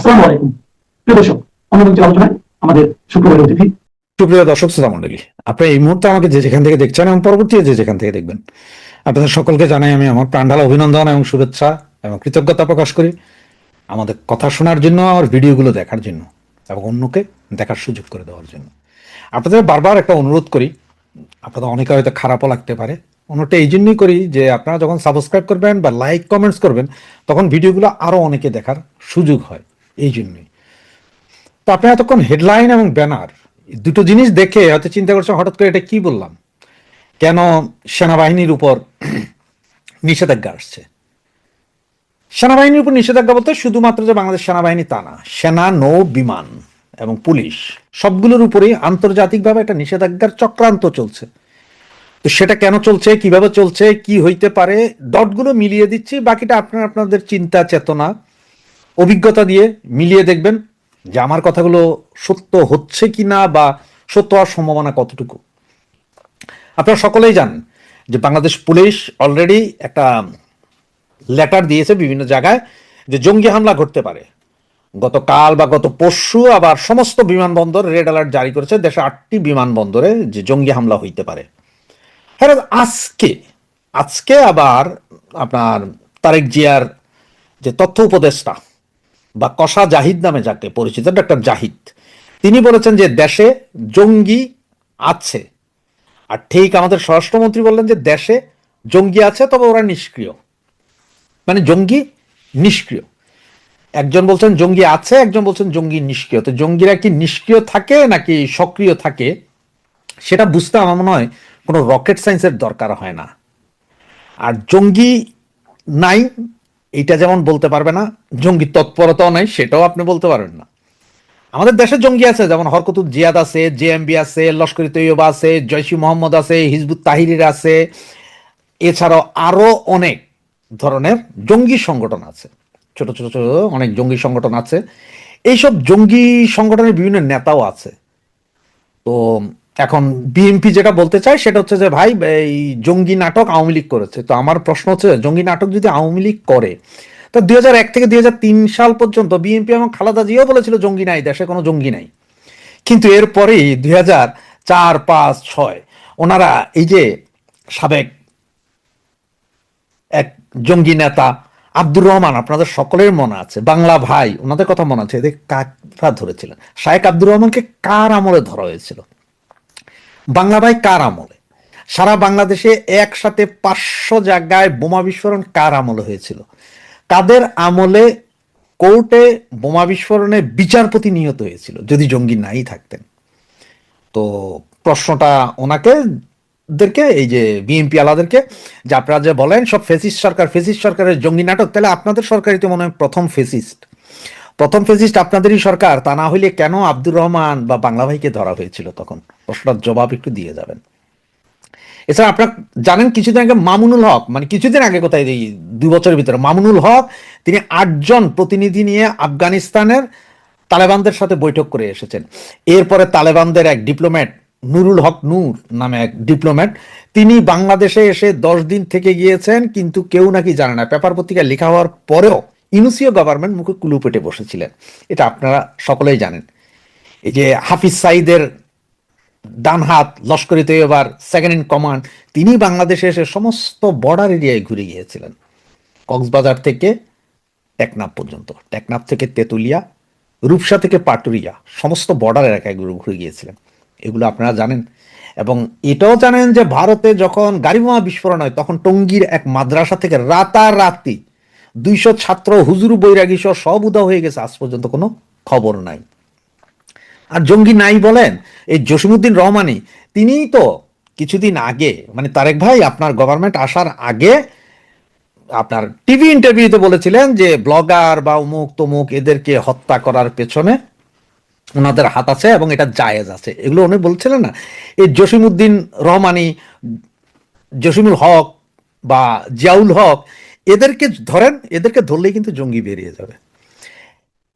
আসসালামু আলাইকুম প্রিয় দর্শক, অন্যদিন আলোচনায় আমাদের শুক্রবারের অতিথি। সুপ্রিয় দর্শক শ্রোতা মন্ডলী, আপনি এই মুহূর্তে আমাকে যে যেখান থেকে দেখছেন এবং পরবর্তী যে যেখান থেকে দেখবেন, আপনাদের সকলকে জানাই আমি আমার প্রাণঢালা অভিনন্দন এবং শুভেচ্ছা এবং কৃতজ্ঞতা প্রকাশ করি আমাদের কথা শোনার জন্য, আমার ভিডিওগুলো দেখার জন্য এবং অন্যকে দেখার সুযোগ করে দেওয়ার জন্য। আপনাদের বারবার একটা অনুরোধ করি, আপনাদের অনেকে হয়তো খারাপও লাগতে পারে, অনুরোধটা এই জন্যই করি যে আপনারা যখন সাবস্ক্রাইব করবেন বা লাইক কমেন্টস করবেন তখন ভিডিওগুলো আরও অনেকে দেখার সুযোগ হয়। এই জন্যই তো আপনি এতক্ষণ হেডলাইন এবং ব্যানার দুটো জিনিস দেখে হয়তো চিন্তা করছেন হঠাৎ করে এটা কি বললাম, কেন সেনাবাহিনীর উপর নিষেধাজ্ঞা আসছে। সেনাবাহিনীর উপর নিষেধাজ্ঞা বলতে শুধুমাত্র যে বাংলাদেশ সেনাবাহিনী তা না, সেনা, নৌ, বিমান এবং পুলিশ সবগুলোর উপরেই আন্তর্জাতিকভাবে একটা নিষেধাজ্ঞার চক্রান্ত চলছে। তো সেটা কেন চলছে, কিভাবে চলছে, কি হইতে পারে, ডটগুলো মিলিয়ে দিচ্ছি। বাকিটা আপনারা আপনাদের চিন্তা, চেতনা, অভিজ্ঞতা দিয়ে মিলিয়ে দেখবেন যে আমার কথাগুলো সত্য হচ্ছে কিনা বা সত্য হওয়ার সম্ভাবনা কতটুকু। আপনারা সকলেই জানেন যে বাংলাদেশ পুলিশ অলরেডি একটা লেটার দিয়েছে বিভিন্ন জায়গায় যে জঙ্গি হামলা ঘটতে পারে। গতকাল বা গত পরশু আবার সমস্ত বিমানবন্দর রেড অ্যালার্ট জারি করেছে, দেশে 8টি বিমানবন্দরে যে জঙ্গি হামলা হইতে পারে। হ্যাঁ, আজকে আবার আপনার তারেক জিয়ার যে তথ্য উপদেষ্টা বা কসা জাহিদ নামে যাকে পরিচিত, ডক্টর জাহিদ, তিনি বলেছেন যে দেশে জঙ্গি আছে। আর ঠিক আমাদের স্বরাষ্ট্রমন্ত্রী বললেন যে দেশে জঙ্গি আছে, তবে ওরা নিষ্ক্রিয়, মানে জঙ্গি নিষ্ক্রিয়। একজন বলছেন জঙ্গি আছে, একজন বলছেন জঙ্গি নিষ্ক্রিয়। তো জঙ্গিরা কি নিষ্ক্রিয় থাকে নাকি সক্রিয় থাকে সেটা বুঝতে আমার মনে হয় কোনো রকেট সায়েন্সের দরকার হয় না। আর জঙ্গি নাই এটা যেমন বলতে পারবে না, জঙ্গি তৎপরতাও নাই সেটাও আপনি বলতে পারবেন না। আমাদের দেশে জঙ্গি আছে, যেমন হরকতুল জিয়াদ আছে, জেএমবি আছে, লস্করি তৈয়বা আছে, জয়সি মোহাম্মদ আছে, হিজবুত তাহিরির আছে, এছাড়াও আরো অনেক ধরনের জঙ্গি সংগঠন আছে, ছোট ছোট ছোট অনেক জঙ্গি সংগঠন আছে। এইসব জঙ্গি সংগঠনের বিভিন্ন নেতাও আছে। তো এখন বিএনপি যেটা বলতে চায় সেটা হচ্ছে যে ভাই, এই জঙ্গি নাটক আওয়ামী লীগ করেছে। তো আমার প্রশ্ন হচ্ছে, জঙ্গি নাটক যদি আওয়ামী লীগ করে, তো 2001 থেকে 2003 সাল পর্যন্ত বিএনপি এবং খালেদা জিয়াও বলেছিল জঙ্গি নাই, দেশে কোনো জঙ্গি নাই। কিন্তু এরপরেই 2004, 5, 6 ওনারা এই যে সাবেক এক জঙ্গি নেতা আব্দুর রহমান, আপনাদের সকলের মনে আছে, বাংলা ভাই, ওনাদের কথা মনে আছে, এদের কারা ধরেছিলেন? শায়েক আব্দুর রহমানকে কার আমলে ধরা হয়েছিল? বাংলা ভাই কার আমলে? সারা বাংলাদেশে একসাথে 500 জায়গায় বোমা বিস্ফোরণ কার আমলে হয়েছিল? কাদের আমলে কোর্টে বোমা বিস্ফোরণে বিচারপতি নিহত হয়েছিল যদি জঙ্গি নাই থাকতেন? তো প্রশ্নটা ওনাকে দেরকে, এই যে বিএনপি আলাদেরকে, যে আপনারা যে বলেন সব ফেসিস্ট সরকার, ফেসিস্ট সরকারের জঙ্গি নাটক, তাহলে আপনাদের সরকারই তো মনে হয় প্রথম ফেসিস্ট আপনাদেরই সরকার। তা না হইলে কেন আব্দুর রহমান বা বাংলা ভাইকে ধরা হয়েছিল তখন? প্রশ্নটার জবাব একটু দিয়ে যাবেন। এছাড়া আপনারা জানেন কিছুদিন আগে মামুনুল হক, মানে কিছুদিন আগে কোথায়, এই 2 বছরের ভিতরে মামুনুল হক, তিনি 8 জন প্রতিনিধি নিয়ে আফগানিস্তানের তালেবানদের সাথে বৈঠক করে এসেছেন। এরপরে তালেবানদের এক ডিপ্লোম্যাট, নুরুল হক নূর নামে এক ডিপ্লোম্যাট, তিনি বাংলাদেশে এসে 10 দিন থেকে গিয়েছেন, কিন্তু কেউ নাকি জানে না। পেপার পত্রিকায় লেখা হওয়ার পরেও ইউনুসীয় গভর্নমেন্ট মুখে কুলু পেটে বসেছিলেন, এটা আপনারা সকলেই জানেন। এই যে হাফিজ সাইদের ডান হাত, লস্করি তৈয়বার সেকেন্ড ইন কমান্ড, তিনি বাংলাদেশে এসে সমস্ত বর্ডার এরিয়ায় ঘুরে গিয়েছিলেন, কক্সবাজার থেকে টেকনাফ পর্যন্ত, টেকনাফ থেকে তেতুলিয়া, রূপসা থেকে পাটুরিয়া, সমস্ত বর্ডার এলাকায় ঘুরে গিয়েছিলেন। এগুলো আপনারা জানেন। এবং এটাও জানেন যে ভারতে যখন গাড়ি বোমা বিস্ফোরণ হয় তখন টঙ্গীর এক মাদ্রাসা থেকে রাতারাতি 200 ছাত্র, হুজুর, বৈরাগী সহ সব উধাও হয়ে গেছে, আজ পর্যন্ত কোনো খবর নাই। আর জঙ্গি নাই বলেন, এই জসিমউদ্দিন রহমানি, তিনিই তো কিছুদিন আগে, মানে তারেক ভাই আপনার গভর্নমেন্ট আসার আগে আপনার টিভি ইন্টারভিউতে বলেছিলেন যে ব্লগার বা অমুক তমুক এদেরকে হত্যা করার পেছনে ওনাদের হাত আছে এবং এটা জায়েজ আছে, এগুলো উনি বলছিলেন না? এই জসিমউদ্দিন রহমানি, জসিমুল হক বা জিয়াউল হক, এদেরকে ধরেন, এদেরকে ধরলেই কিন্তু জঙ্গি বেরিয়ে যাবে।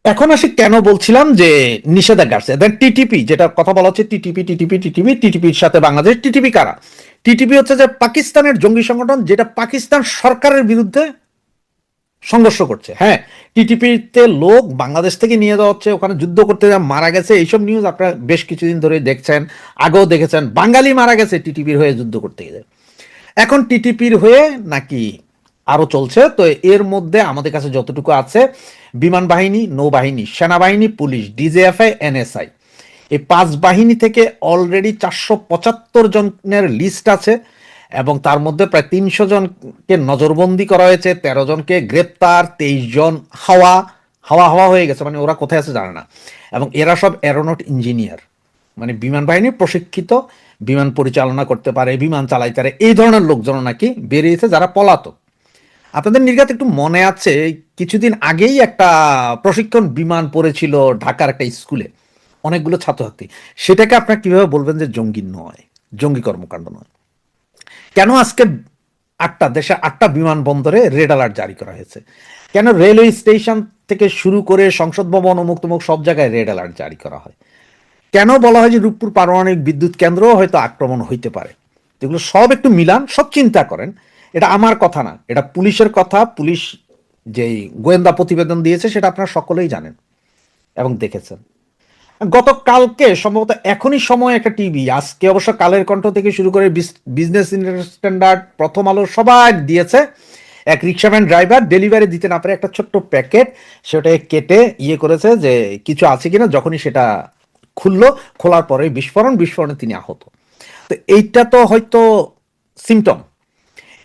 এখন আসি কেন বলছিলাম যে নিষেধাজ্ঞা আসছে। টিটিপি, যেটা কথা বলা হচ্ছে, টিটিপির সাথে বাংলাদেশ, টিটিপি কারা? টিটিপি হচ্ছে যে পাকিস্তানের জঙ্গি সংগঠন, যেটা পাকিস্তান সরকারের বিরুদ্ধে সংঘর্ষ করছে। হ্যাঁ, টিটিপিতে লোক বাংলাদেশ থেকে নিয়ে যাওয়া হচ্ছে, ওখানে যুদ্ধ করতে যা মারা গেছে, এইসব নিউজ আপনারা বেশ কিছুদিন ধরে দেখছেন, আগেও দেখেছেন। বাঙালি মারা গেছে টিটিপির হয়ে যুদ্ধ করতে গিয়ে। এখন টিটিপির হয়ে নাকি আরো চলছে। তো এর মধ্যে আমাদের কাছে যতটুকু আছে, বিমান বাহিনী, নৌবাহিনী, সেনাবাহিনী, পুলিশ, ডিজিএফআই, এনএসআই, এই 5 বাহিনী থেকে অলরেডি 475 জনের লিস্ট আছে, এবং তার মধ্যে প্রায় 300 জনকে নজরবন্দি করা হয়েছে, 13 জনকে গ্রেপ্তার, 23 জন হাওয়া হাওয়া হাওয়া হয়ে গেছে, মানে ওরা কোথায় আছে জানে না। এবং এরা সব এরোনট ইঞ্জিনিয়ার, মানে বিমান বাহিনীর প্রশিক্ষিত, বিমান পরিচালনা করতে পারে, বিমান চালাইতে পারে, এই ধরনের লোকজন নাকি বেরিয়েছে যারা পলাতক। আপনাদের নির্ঘাত একটু মনে আছে, কিছুদিন আগেই একটা প্রশিক্ষণ বিমান পড়েছিল ঢাকার একটা স্কুলে, অনেকগুলো ছাত্রছাত্রী। সেটাকে আপনারা কিভাবে বলবেন যে জঙ্গি নয়, জঙ্গি কর্মকাণ্ড নয়? কেন আজকে দেশের 8টা বিমানবন্দরে রেড অ্যালার্ট জারি করা হয়েছে? কেন রেলওয়ে স্টেশন থেকে শুরু করে সংসদ ভবন, অমুক তমুক সব জায়গায় রেড অ্যালার্ট জারি করা হয়? কেন বলা হয় যে রূপপুর পারমাণবিক বিদ্যুৎ কেন্দ্রও হয়তো আক্রমণ হইতে পারে? যেগুলো সব একটু মিলান, সব চিন্তা করেন। এটা আমার কথা না, এটা পুলিশের কথা। পুলিশ যেই গোয়েন্দা প্রতিবেদন দিয়েছে সেটা আপনারা সকলেই জানেন এবং দেখেছেন। গতকালকে সম্ভবত এখনই সময় একটা টিভি, আজকে অবশ্য কালের কণ্ঠ থেকে শুরু করে বিজনেস স্ট্যান্ডার্ড, প্রথম আলো সবাই দিয়েছে, এক রিক্সাম্যান ড্রাইভার ডেলিভারি দিতে না পারে একটা ছোট্ট প্যাকেট, সেটাকে কেটে করেছে যে কিছু আছে কিনা, যখনই সেটা খুললো, খোলার পরে বিস্ফোরণে তিনি আহত। তো এইটা তো হয়তো সিমটম।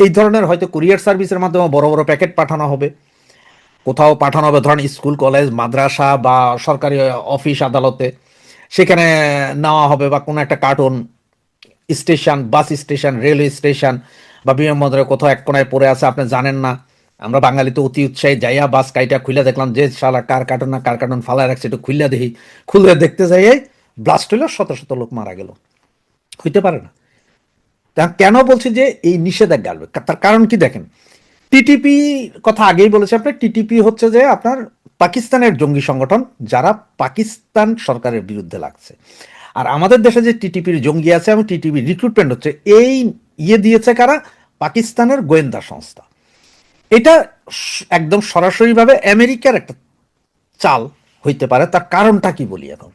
এই ধরনের হয়তো কুরিয়ার সার্ভিসের মাধ্যমে বড় বড় প্যাকেট পাঠানো হবে, কোথাও পাঠানো হবে, ধরেন স্কুল, কলেজ, মাদ্রাসা বা সরকারি অফিস আদালতে, সেখানে নেওয়া হবে, বা কোনো একটা cartoon station, bus station, railway station বা বিমানবন্দরে কোথাও এক কোনায় পড়ে আছে, আপনি জানেন না। আমরা বাঙালি তো অতি উৎসাহী, যাইয়া বাস কাইটা খুলে দেখলাম যে শালা কার কার্টুন না কার কার্টুন ফালায় রাখছে, একটু খুললে দেখি, খুলে দেখতে যাই ব্লাস্ট হইলো, শত শত লোক মারা গেল। হইতে পারে না। কেন বলছি যে এই নিষেধাজ্ঞা আসবে, তার কারণ কি দেখেন, টিটিপি কথা আগেই বলেছি আপনার, টিটিপি হচ্ছে যে আপনার পাকিস্তানের জঙ্গি সংগঠন, যারা পাকিস্তান সরকারের বিরুদ্ধে লাগছে। আর আমাদের দেশে যে টিটিপির জঙ্গি আছে এবং টিটিপির রিক্রুটমেন্ট হচ্ছে, এই দিয়েছে কারা? পাকিস্তানের গোয়েন্দা সংস্থা। এটা একদম সরাসরিভাবে আমেরিকার একটা চাল হইতে পারে। তার কারণটা কি বলি এখন,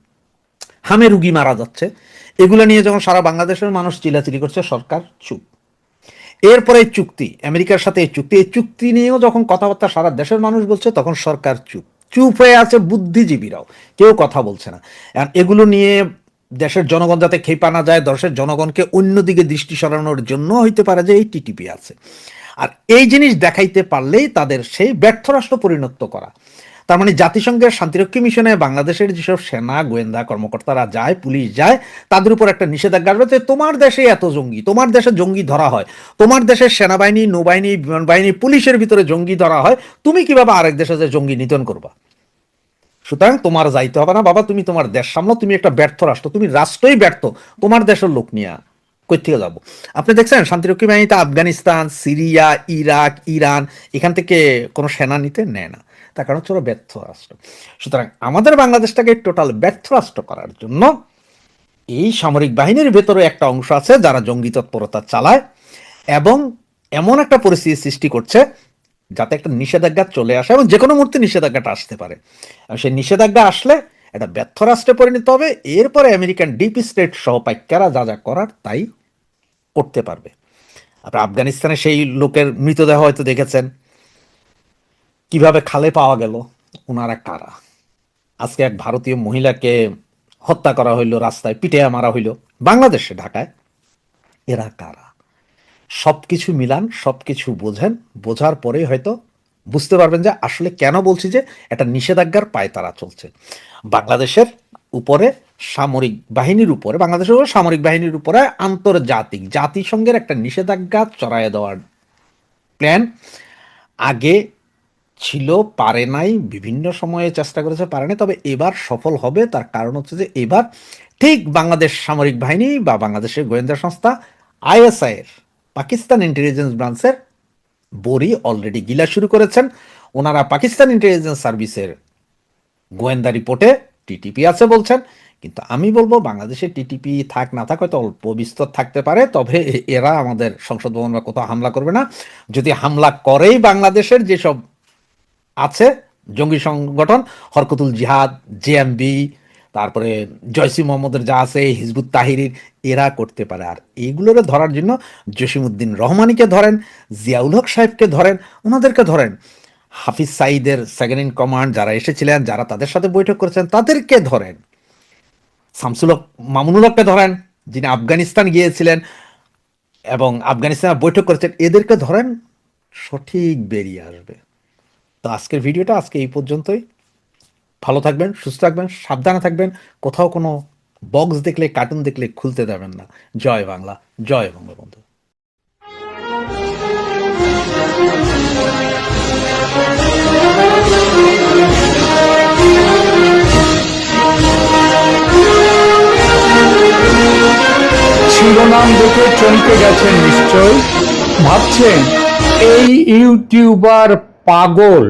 হামে রুগী মারা যাচ্ছে, এগুলো নিয়ে যখন সারা বাংলাদেশের মানুষ চিল্লাচিল্লি করছে, সরকার চুপ। এরপরে এই চুক্তি, আমেরিকার সাথে এই চুক্তি নিয়েও যখন কথাবার্তা সারা দেশের মানুষ বলছে, তখন সরকার চুপ। চুপ হয়ে আছে বুদ্ধিজীবীরাও, কেউ কথা বলছে না। এগুলো নিয়ে দেশের জনগণ যাতে খেপা না যায়, দেশের জনগণকে অন্যদিকে দৃষ্টি সরানোর জন্য হইতে পারে যে এই টিটিপি আছে। আর এই জিনিস দেখাইতে পারলেই তাদের সেই ব্যর্থ রাষ্ট্র পরিণত করা। তার মানে জাতিসংঘের শান্তিরক্ষী মিশনে বাংলাদেশের যেসব সেনা গোয়েন্দা কর্মকর্তারা যায়, পুলিশ যায়, তাদের উপর একটা নিষেধাজ্ঞা আসবে যে তোমার দেশে এত জঙ্গি, তোমার দেশে জঙ্গি ধরা হয়, তোমার দেশের সেনাবাহিনী, নৌবাহিনী, বিমান বাহিনী, পুলিশের ভিতরে জঙ্গি ধরা হয়, তুমি কিভাবে আরেক দেশে যে জঙ্গি নিধন করবা? সুতরাং তোমার যাইতে হবে না বাবা, তুমি তোমার দেশ সামলাও, তুমি একটা ব্যর্থ রাষ্ট্র, তুমি রাষ্ট্রই ব্যর্থ, তোমার দেশের লোক নিয়ে কই থেকে যাবো? আপনি দেখছেন শান্তিরক্ষী বাহিনীতে আফগানিস্তান, সিরিয়া, ইরাক, ইরান, এখান থেকে কোনো সেনা নিতে নেয় না, তার কারণ হচ্ছে ওরা ব্যর্থ রাষ্ট্র। সুতরাং আমাদের বাংলাদেশটাকে টোটাল ব্যর্থ রাষ্ট্র করার জন্য এই সামরিক বাহিনীর ভেতরে একটা অংশ আছে যারা জঙ্গি তৎপরতা চালায়, এবং এমন একটা পরিস্থিতি সৃষ্টি করছে যাতে একটা নিষেধাজ্ঞা চলে আসে, এবং যে কোনো মুহূর্তে নিষেধাজ্ঞাটা আসতে পারে। সেই নিষেধাজ্ঞা আসলে এটা ব্যর্থ রাষ্ট্রে পরিণত হবে। এরপরে আমেরিকান ডিপ স্টেট সহ পাইকারা যা যা করার তাই করতে পারবে। আপনার আফগানিস্তানে সেই লোকের মৃতদেহ হয়তো দেখেছেন, কিভাবে খালে পাওয়া গেল, ওনারা কারা? আজকে এক ভারতীয় মহিলাকে হত্যা করা হইলো, রাস্তায় পিটিয়ে মারা হইলো বাংলাদেশে, ঢাকায়। এরা কারা? সবকিছু মিলান, সবকিছু বোঝেন, বোঝার পরেই হয়তো বুঝতে পারবেন যে আসলে কেন বলছি যে একটা নিষেধাজ্ঞার পায়তারা চলছে বাংলাদেশের উপরে, সামরিক বাহিনীর উপরে, বাংলাদেশের উপরে সামরিক বাহিনীর উপরে আন্তর্জাতিক জাতিসংঘের একটা নিষেধাজ্ঞা চড়াইয়ে দেওয়ার প্ল্যান আগে ছিল, পারে নাই, বিভিন্ন সময়ে চেষ্টা করেছে, পারে নাই, তবে এবার সফল হবে। তার কারণ হচ্ছে যে এবার ঠিক বাংলাদেশ সামরিক বাহিনী বা বাংলাদেশের গোয়েন্দা সংস্থা আইএসআই এর, পাকিস্তান ইন্টেলিজেন্স ব্রাঞ্চের বড়ি অলরেডি গিলা শুরু করেছেন। ওনারা পাকিস্তান ইন্টেলিজেন্স সার্ভিসের গোয়েন্দা রিপোর্টে টিটিপি আছে বলছেন, কিন্তু আমি বলবো বাংলাদেশে টিটিপি থাক না থাক, হয়তো অল্প বিস্তর থাকতে পারে, তবে এরা আমাদের সংসদ ভবন বা কোথাও হামলা করবে না। যদি হামলা করেই বাংলাদেশের যেসব আছে জঙ্গি সংগঠন হরকতুল জিহাদ, জেএমবি, তারপরে জয়সি মোহাম্মদের যা আছে, হিজবুত তাহিরির, এরা করতে পারে। আর এইগুলোরে ধরার জন্য জসিমউদ্দিন রহমানিকে ধরেন, জিয়াউল হক সাহেবকে ধরেন, ওনাদেরকে ধরেন, হাফিজ সাইদের সেকেন্ড ইন কমান্ড যারা এসেছিলেন, যারা তাদের সাথে বৈঠক করেছেন তাদেরকে ধরেন, শামসুল হক মামুনুল হককে ধরেন যিনি আফগানিস্তান গিয়েছিলেন এবং আফগানিস্তানে বৈঠক করেছেন, এদেরকে ধরেন, সঠিক বেরিয়ে আসবে। তো আজকের ভিডিওটা আজকে এই পর্যন্তই। ভালো থাকবেন, সুস্থ থাকবেন, সাবধানে থাকবেন, কোথাও কোনো বক্স দেখলে, কার্টুন দেখলে খুলতে দেবেন না। জয় বাংলা, জয় বঙ্গবন্ধু। শিরোনাম দেখে চমকে গেছেন নিশ্চয়, ভাবছেন এই ইউটিউবার পাগল।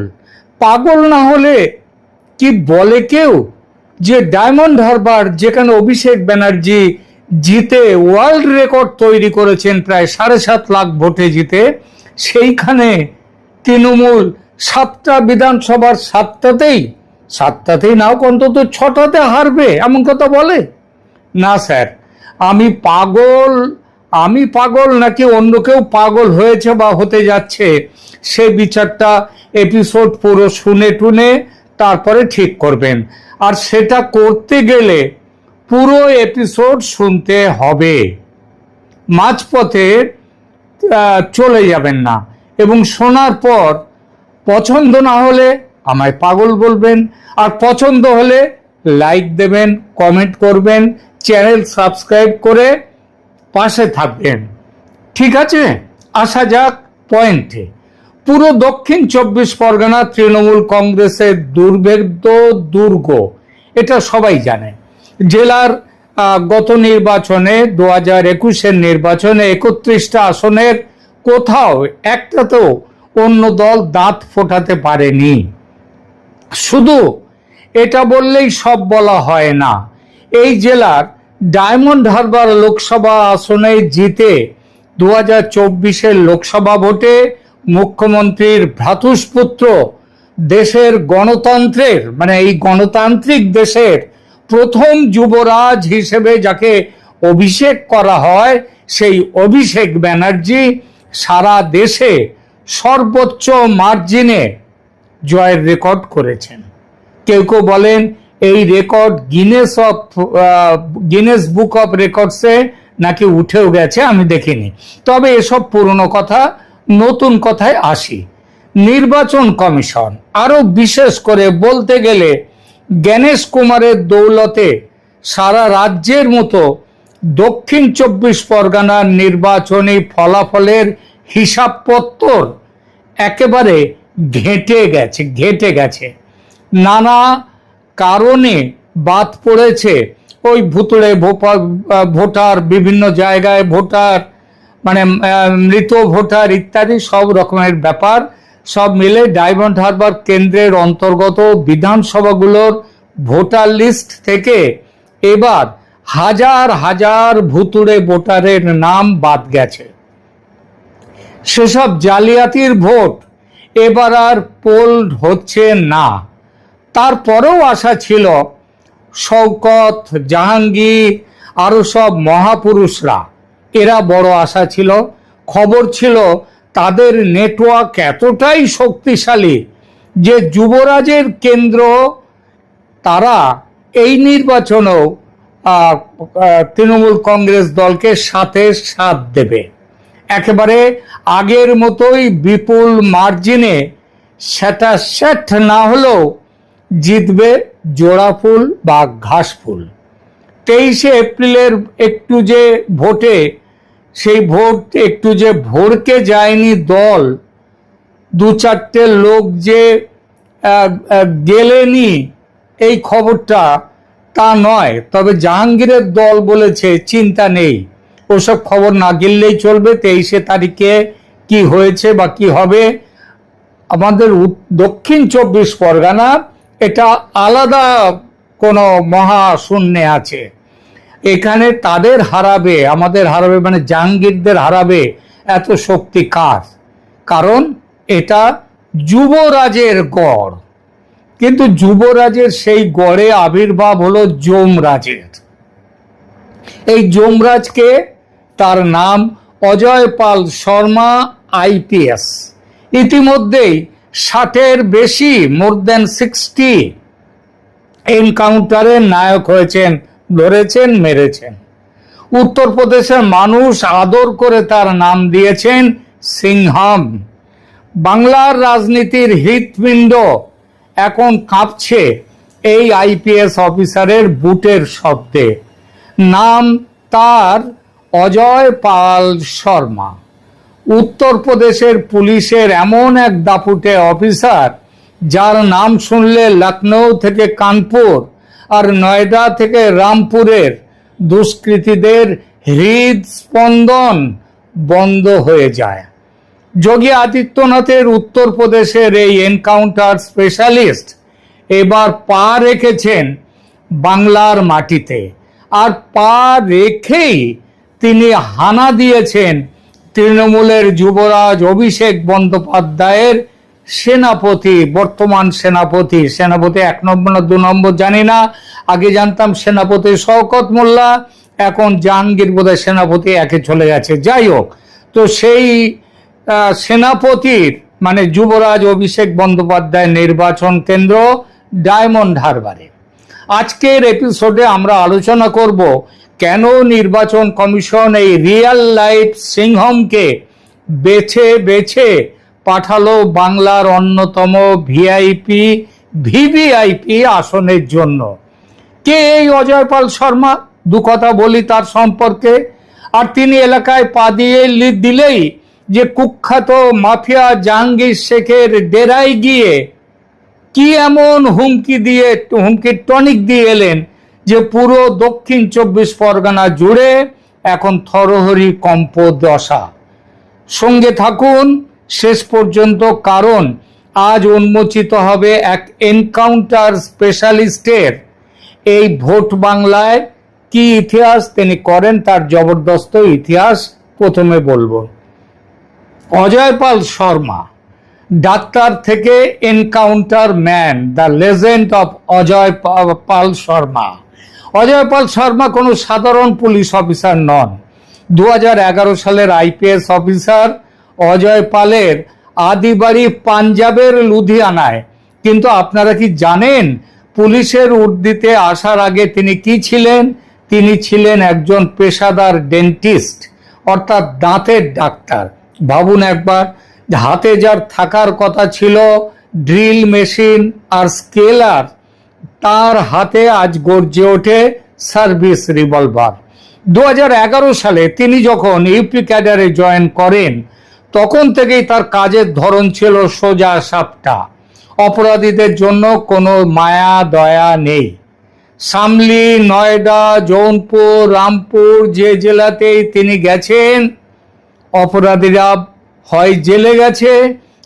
পাগল না হলে কি বলে কেউ যে ডায়মন্ড হারবার, যেখানে অভিষেক ব্যানার্জি জিতে ওয়ার্ল্ড রেকর্ড তৈরি করেছেন প্রায় 7.5 লাখ ভোটে জিতে, সেইখানে তৃণমূল 7টা বিধানসভার 7টাতেই নাও অন্তত 6টাতে হারবে, এমন কথা বলে? না স্যার, আমি পাগল নাকি অন্য কেউ পাগল হয়েছে বা হতে যাচ্ছে, সে বিচারটা এপিসোড পুরো শুনে টুনে তারপরে ঠিক করবেন। আর সেটা করতে গেলে পুরো এপিসোড শুনতে হবে, মাঝপথে চলে যাবেন না। এবং শোনার পর পছন্দ না হলে আমায় পাগল বলবেন, আর পছন্দ হলে লাইক দেবেন, কমেন্ট করবেন, চ্যানেল সাবস্ক্রাইব করে পাশে থাকবেন। ঠিক আছে, আসা যাক পয়েন্টে। পুরো দক্ষিণ 24 পরগনা তৃণমূল কংগ্রেসের দুর্ভেদ্য দুর্গ, এটা সবাই জানে। জেলার গত নির্বাচনে 2021-এর নির্বাচনে 31টা আসনের কোথাও একটাতেও অন্য দল দাঁত ফোটাতে পারেনি। শুধু এটা বললেই সব বলা হয় না। এই জেলার ডায়মন্ড হারবার লোকসভা আসনে জিতে 2024-এর লোকসভা ভোটে মুখ্যমন্ত্রীর ভ্রাতুষ্পুত্র, দেশের গণতন্ত্রের মানে এই গণতান্ত্রিক দেশের প্রথম যুবরাজ হিসেবে যাকে অভিষেক করা হয়, সেই অভিষেক ব্যানার্জি সারা দেশে সর্বোচ্চ মার্জিনে জয়ের রেকর্ড করেছেন। কেউ কেউ বলেন এই রেকর্ড গিনেস বুক অফ রেকর্ডসে নাকি উঠেও গেছে, আমি দেখিনি। তবে এসব পুরনো কথা, নতুন কথায় আসি। নির্বাচন কমিশন, আরো বিশেষ করে বলতে গেলে জ্ঞানেশ কুমারের দৌলতে সারা রাজ্যের মতো দক্ষিণ 24 পরগনার নির্বাচনী ফলাফলের হিসাবপত্র একেবারে ঘেঁটে গেছে। নানা কারণে বাদ পড়েছে ওই ভুতুড়ে ভোটার, বিভিন্ন জায়গায় ভোটার, মানে মৃত ভোটার ইত্যাদি সব রকমের ব্যাপার। সব মিলে ডায়মন্ড হারবার কেন্দ্রের অন্তর্গত বিধানসভাগুলোর ভোটার লিস্ট থেকে এবার হাজার হাজার ভুতুড়ে ভোটারের নাম বাদ গেছে। সেসব জালিয়াতির ভোট এবার আর পোল হচ্ছে না। তারপরেও আশা ছিল শওকত, জাহাঙ্গীর, আরো সব মহাপুরুষরা, এরা বড় আশা ছিল, খবর ছিল তাদের নেটওয়ার্ক এতটাই শক্তিশালী যে যুবরাজের কেন্দ্র তারা এই নির্বাচনেও তৃণমূল কংগ্রেস দলকে সাথে সাথ দেবে। একেবারে আগের মতোই বিপুল মার্জিনে, সেটা সেট না হলেও জিতবে জোড়া ফুল বা ঘাস ফুল। 23শে এপ্রিলের একটু যে ভোটে, সেই ভোট একটু যে ভরকে যায়নি দল, 2-4টে লোক যে গেলেনি, এই খবরটা তা নয়। তবে জাহাঙ্গীরের দল বলেছে চিন্তা নেই, ওসব খবর না গেলেই চলবে। 23শে তারিখে কি হয়েছে বা কি হবে, আমাদের দক্ষিণ 24 পরগনা এটা আলাদা কোনো মহাশূন্যে আছে। এখানে তাদের হারাবে, আমাদের হারাবে, মানে জাহাঙ্গীরদের হারাবে এত শক্তি কার? কারণ এটা যুবরাজের গড়, কিন্তু যুবরাজের সেই গড়ে আবির্ভাব হলো যমরাজের। এই যমরাজকে, তার নাম অজয় পাল শর্মা, আইপিএস। ইতিমধ্যেই 60-এর বেশি, মোর দেন 60 এনকাউন্টারের নায়ক হয়েছেন, ধরেছেন, মেরেছেন। উত্তরপ্রদেশের মানুষ আদর করে তার নাম দিয়েছেন সিংহাম। বাংলার রাজনীতির হৃৎপিণ্ড এখন কাঁপছে এই আইপিএস অফিসারের বুটের শব্দে। নাম তার অজয় পাল শর্মা। উত্তরপ্রদেশের পুলিশের এমন এক দাপুটে অফিসার, যার নাম শুনলে লখনৌ থেকে কানপুর আর নয়ডা থেকে রামপুরের দুষ্কৃতীদের হৃদস্পন্দন বন্ধ হয়ে যায়। যোগী আদিত্যনাথের উত্তরপ্রদেশের এই এনকাউন্টার স্পেশালিস্ট এবার পা রেখেছেন বাংলার মাটিতে, আর পা রেখেই তিনি হানা দিয়েছেন তৃণমূলের যুবরাজ অভিষেক বন্দ্যোপাধ্যায়ের সেনাপতি, বর্তমান সেনাপতি 1 নম্বর না 2 নম্বর জানি না, আগে জানতাম সেনাপতি শওকত মোল্লা, এখন জাহাঙ্গীর বোধহয় সেনাপতি 1-এ চলে গেছে। যাই হোক, তো সেই সেনাপতির মানে যুবরাজ অভিষেক বন্দ্যোপাধ্যায় নির্বাচন কেন্দ্র ডায়মন্ড হারবারে। আজকের এপিসোডে আমরা আলোচনা করব কেন নির্বাচন কমিশন এই রিয়েল লাইফ সিংহমকে বেছে বেছে পাঠালো বাংলার অন্যতম ভিভিআইপি আসনের জন্য। কে এই অজয় পাল শর্মা? দু কথা বলি তার সম্পর্কে। আর তিনি এলাকায় পা দিয়ে দিলেই যে কুখ্যাত মাফিয়া জাহাঙ্গীর শেখের ডেরায় গিয়ে কি এমন হুমকির টনিক দিয়ে এলেন যে পুরো দক্ষিণ 24 পরগনা জুড়ে এখন থরহরি কম্প দশা। সঙ্গে থাকুন শেষ পর্যন্ত, কারণ আজ উন্মোচিত হবে এক এনকাউন্টার স্পেশালিস্টের এই ভোট বাংলায় কি ইতিহাস তিনি করেন, তার জবরদস্ত ইতিহাস প্রথমে বলবো। অজয় পাল শর্মা, ডাক্তার থেকে encounter man, the legend of Ajay Pal Sharma. Ajay Pal Sharma কোনো সাধারণ পুলিশ অফিসার নন। 2011 সালের আইপিএস অফিসার অজয় পালের আদি বাড়ি পাঞ্জাবের লুধিয়ানায়। কিন্তু আপনারা কি জানেন পুলিশের উর্দিতে আসার আগে তিনি কি ছিলেন? তিনি ছিলেন একজন পেশাদার ডেন্টিস্ট, অর্থাৎ দাঁতের ডাক্তার। ভাবুন একবার, হাতে যার থাকার কথা ছিল ড্রিল মেশিন আর স্কেলার, তার হাতে আজ গর্জে ওঠে সার্ভিস রিভলভার। 2011 সালে তিনি যখন ইউপি ক্যাডারে জয়েন করেন, তখন থেকেই তার কাজের ধরন ছিল সোজা সাপটা। অপরাধীদের জন্য কোনো মায়া দয়া নেই। শামলি, নয়ডা, জৌনপুর, রামপুর, যে জেলাতেই তিনি গেছেন, অপরাধীরা হয় জেলে গেছে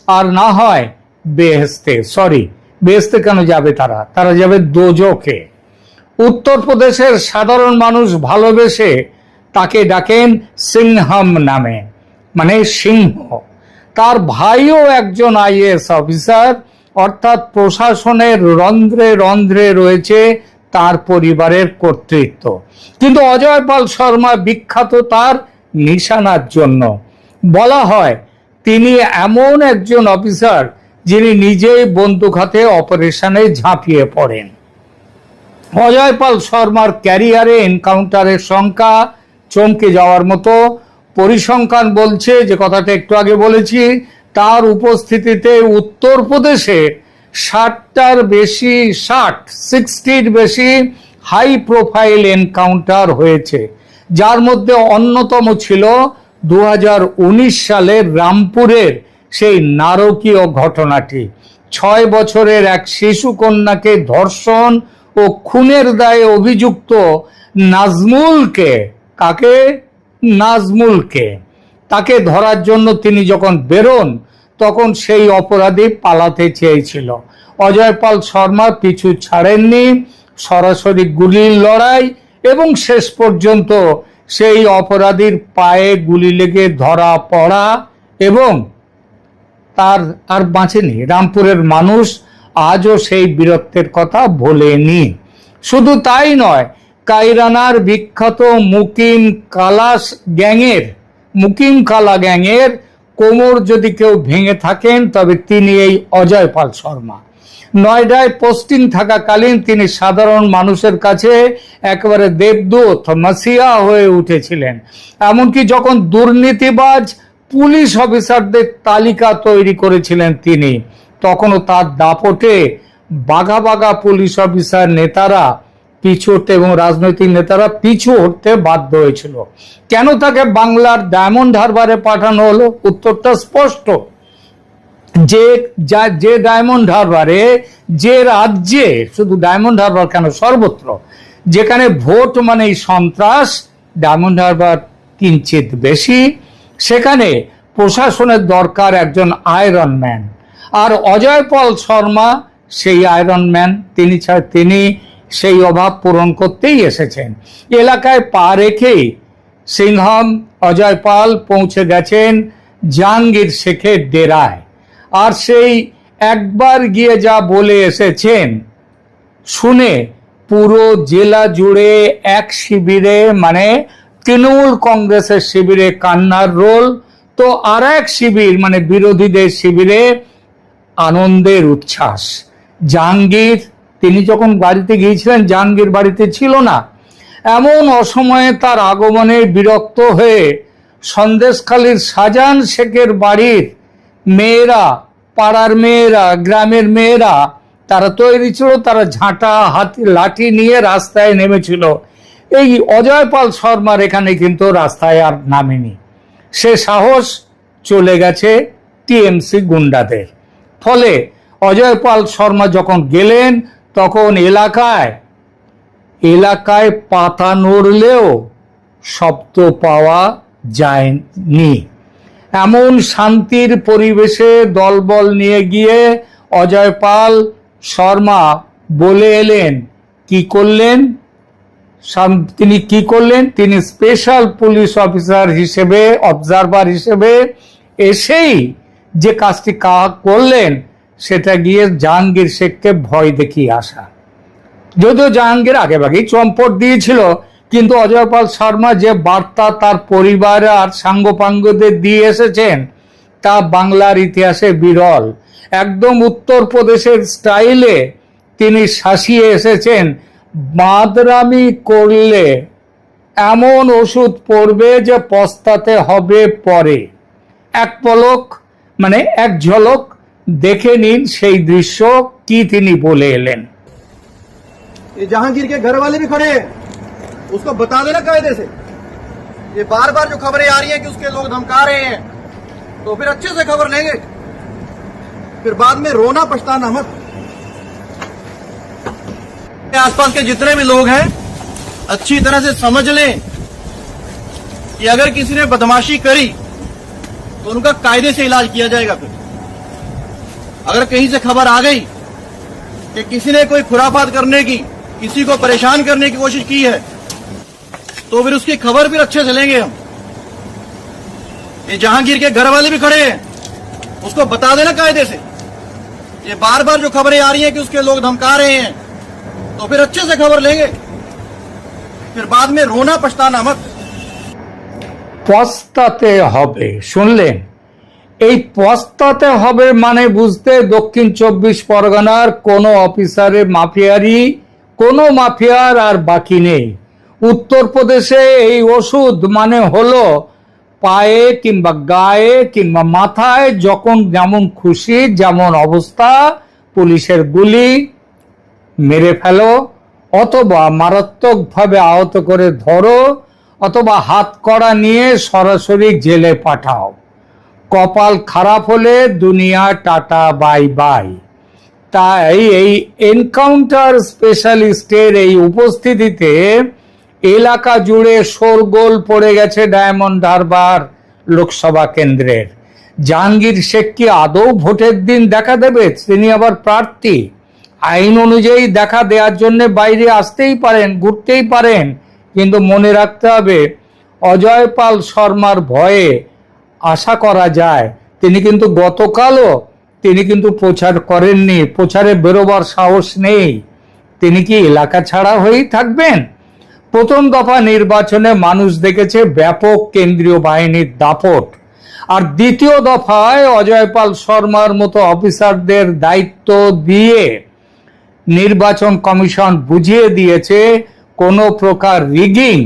আর না হয় বেহেস্তে। বেহেস্তে কেন যাবে? তারা যাবে দোজখে। উত্তরপ্রদেশের সাধারণ মানুষ ভালোবেসে তাকে ডাকেন সিংহাম নামে, মানে সিংহ। তার ভাইও একজন আইএএস অফিসার, অর্থাৎ প্রশাসনের রন্ধ্রে রন্ধ্রে রয়েছে তার পরিবারের কর্তৃত্ব। কিন্তু অজয় পাল শর্মা বিখ্যাত তার নিশানার জন্য। বলা হয় তিনি এমন একজন অফিসার যিনি নিজেই বন্দুক হাতে অপারেশনে ঝাঁপিয়ে পড়েন। অজয় পাল শর্মার ক্যারিয়ারে এনকাউন্টারের সংখ্যা চমকে যাওয়ার মতো। পরিসংখ্যান বলছে, যে কথাটা একটু আগে বলেছি, তার উপস্থিতিতে উত্তরপ্রদেশে 60-র বেশি হাই প্রোফাইল এনকাউন্টার হয়েছে, যার মধ্যে অন্যতম ছিল 2019 সালের রামপুরের সেই নারকীয় ঘটনাটি। 6 বছরের এক শিশু কন্যাকে ধর্ষণ ও খুনের দায়ে অভিযুক্ত নাজমুলকে তাকে ধরার জন্য তিনি যখন বেরোন, তখন সেই অপরাধী পালাতে চেয়েছিল। অজয় পাল শর্মা পিছু ছাড়েননি, সরাসরি গুলির লড়াই এবং শেষ পর্যন্ত সেই অপরাধীর পায়ে গুলি লেগে ধরা পড়া এবং তার আর বাঁচেনি। রামপুরের মানুষ আজও সেই বীরত্বের কথা ভোলেনি। শুধু তাই নয়, কাইরানার বিখ্যাত মুকিম কালা গ্যাংয়ের কোমর যদি কেউ ভেঙে থাকেন তবে তিনি এই অজয় পাল শর্মা। নয়ডায় পোস্টিং থাকাকালীন তিনি সাধারণ মানুষের কাছে একেবারে দেবদূত মাসিয়া হয়ে উঠেছিলেন। এমনকি যখন দুর্নীতিবাজ পুলিশ অফিসারদের তালিকা তৈরি করেছিলেন তিনি, তখনও তার দাপটে বাঘা বাঘা পুলিশ অফিসার নেতারা পিছু হটতে এবং রাজনৈতিক নেতারা পিছু হটতে বাধ্য হয়েছিল। কেন তাকে বাংলার ডায়মন্ড হারবারে পাঠানো হলো? উত্তরটা স্পষ্ট। যে ডায়মন্ড হারবারে, যে রাজ্যে, শুধু ডায়মন্ড হারবার কেন, সর্বত্র যেখানে ভোট মানেই সন্ত্রাস, ডায়মন্ড হারবার কিঞ্চিত বেশি, সেখানে প্রশাসনের দরকার একজন আয়রন ম্যান। আর অজয় পাল শর্মা সেই আয়রন ম্যান। তিনি সেই অভাব পূরণ করতেই এসেছেন। এলাকায় পা রেখেই সিংহম অজয় পাল পৌঁছে গেছেন জাহাঙ্গীর শেখের ডেরায়। আর সেই একবার গিয়ে যা বলে এসেছেন শুনে পুরো জেলা জুড়ে এক শিবিরে, মানে তৃণমূল কংগ্রেসের শিবিরে কান্নার রোল, তো আর এক শিবির মানে বিরোধীদের শিবিরে আনন্দের উচ্ছ্বাস। জাহাঙ্গীর, তিনি যখন বাড়িতে গিয়েছিলেন জাহাঙ্গীর বাড়িতে ছিল না। এমন অসময়ে তার আগমনে বিরক্ত হয়ে সন্দেশখালীর শাহজাহান শেখের বাড়ির মেয়েরা, পাড়ার মেয়েরা, গ্রামের মেয়েরা, তারা তৈরি ছিল, তারা ঝাঁটা হাতি লাঠি নিয়ে রাস্তায় নেমেছিল। এই অজয় পাল শর্মার এখানে কিন্তু রাস্তায় আর নামেনি। সে সাহস চলে গেছে টিএমসি গুন্ডাদের। ফলে অজয় পাল শর্মা যখন গেলেন তখন এলাকায় পাতা নড়লেও শব্দ পাওয়া যায়নি। এমন শান্তির পরিবেশে দলবল নিয়ে গিয়ে অজয় পাল শর্মা বলে এলেন, কি করলেন তিনি স্পেশাল পুলিশ অফিসার হিসেবে, অবজারভার হিসেবে এসেই যে কাজটি করলেন সেটা গিয়ে জাহাঙ্গীর শেখকে ভয় দেখিয়ে আসা। যদিও জাহাঙ্গীর আগেভাগেই চম্পট দিয়েছিল, কিন্তু অজয় পাল শর্মা যে বার্তা তার পরিবার আর সাঙ্গপাঙ্গদের দিয়ে এসেছেন তা বাংলার ইতিহাসে বিরল। একদম উত্তরপ্রদেশের স্টাইলে তিনি শাসিয়ে এসেছেন, মাদরামি করলে এমন ওষুধ পড়বে যে পস্তাতে হবে পরে। এক ঝলক দেখে নিন সেই দৃশ্য, কি তিনি বলে এলেন। ये जहांगीर के घर वाले भी खड़े हैं, उसको बता देना कायदे से। ये बार बार जो खबरें आ रही हैं कि उसके लोग धमका रहे हैं, तो फिर अच्छे से खबर लेंगे, फिर बाद में रोना पछताना मत। आसपास के जितने भी लोग हैं अच्छी तरह से समझ लें कि अगर किसी ने बदमाशी करी तो उनका कायदे से इलाज किया जाएगा। फिर अगर कहीं से खबर आ गई कि किसी ने कोई खुराफात करने की, किसी को परेशान करने की कोशिश की है, तो फिर उसकी खबर फिर अच्छे से लेंगे हम। ये जहांगीर के घर वाले भी खड़े हैं, उसको बता देना कायदे से। ये बार बार जो खबरें आ रही हैं कि उसके लोग धमका रहे हैं, तो फिर अच्छे से खबर लेंगे, फिर बाद में रोना पछताना मत। পস্তাতে হবে, শুনলেন? এই পস্তাতে হবে মানে বুঝতে দক্ষিণ 24 পরগনার কোনো মাফিয়ার আর বাকি নেই। উত্তরপ্রদেশে এই ওষুধ মানে হলো পায়ে কিংবা গায়ে কিংবা মাথায় যখন যেমন খুশি, যেমন অবস্থা, পুলিশের গুলি মেরে ফেলো, অথবা মারাত্মকভাবে আহত করে ধরো, অথবা হাত কড়া নিয়ে সরাসরি জেলে পাঠাও। কপাল খারাপ হলে দুনিয়া টাটা বাই বাই। তাই এই এনকাউন্টার স্পেশালিস্টের এই উপস্থিতিতে এলাকা জুড়ে শোরগোল পড়ে গেছে ডায়মন্ড হারবার লোকসভা কেন্দ্রের। জাহাঙ্গীর শেখ কি আদৌ ভোটের দিন দেখা দেবে? তিনি আবার প্রার্থী। আইন অনুযায়ী দেখা দেওয়ার জন্য বাইরে আসতেই পারেন, ঘুরতেই পারেন, কিন্তু মনে রাখতে হবে অজয় পাল শর্মার ভয়ে আশা করা যায় তিনি কিন্তু গতকালও তিনি কিন্তু প্রচার করেননি, প্রচারে বেরোবার সাহস নেই। তিনি কি এলাকা ছাড়া হয়েই থাকবেন? প্রথম দফা নির্বাচনে মানুষ দেখেছে ব্যাপক কেন্দ্রীয় বাহিনীর দাপট, আর দ্বিতীয় দফায় অজয় পাল শর্মার মতো অফিসারদের দায়িত্ব দিয়ে নির্বাচন কমিশন বুঝিয়ে দিয়েছে কোনো প্রকার রিগিং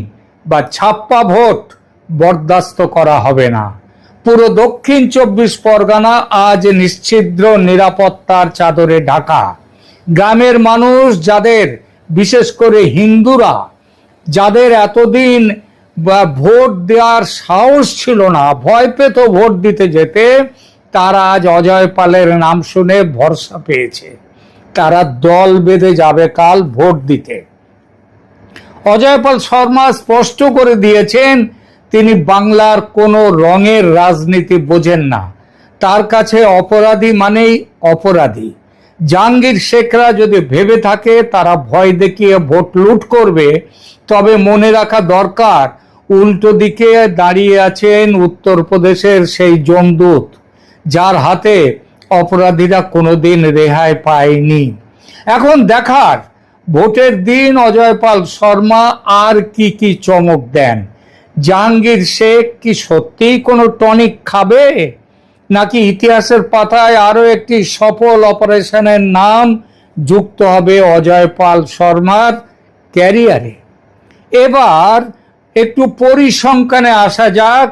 বা ছাপ্পা ভোট বরদাস্ত করা হবে না। পুরো দক্ষিণ 24 পরগনা আজ নিশ্ছিদ্র নিরাপত্তার চাদরে ঢাকা। গ্রামের মানুষ, যাদের বিশেষ করে হিন্দুরা, যাদের এতদিন ভোট দেওয়ার সাহস ছিল না, ভয় পেত ভোট দিতে যেতে, তারা আজ অজয় পালের নাম শুনে ভরসা পেয়েছে। তারা দল বেঁধে যাবে কাল ভোট দিতে। অজয় পাল শর্মা স্পষ্ট করে দিয়েছেন তিনি বাংলার কোনো রঙের রাজনীতি বোঝেন না। তার কাছে অপরাধী মানেই অপরাধী। জাহাঙ্গীর শেখরা যদি ভেবে থাকে তারা ভয় দেখিয়ে ভোট লুট করবে, তবে মনে রাখা দরকার উল্টো দিকে দাঁড়িয়ে আছেন উত্তরপ্রদেশের সেই জমদূত, যার হাতে অপরাধীরা কোনোদিন রেহাই পায়নি। এখন দেখার, ভোটের দিন অজয় পাল শর্মা আর কি কি চমক দেন। জাহাঙ্গীর শেখ কি সত্যিই কোনো টনিক খাবে, নাকি ইতিহাসের পাতায় আরো একটি সফল অপারেশনের নাম যুক্ত হবে অজয় পাল শর্মার ক্যারিয়ারে? এবার একটু পরিসংখ্যানে আসা যাক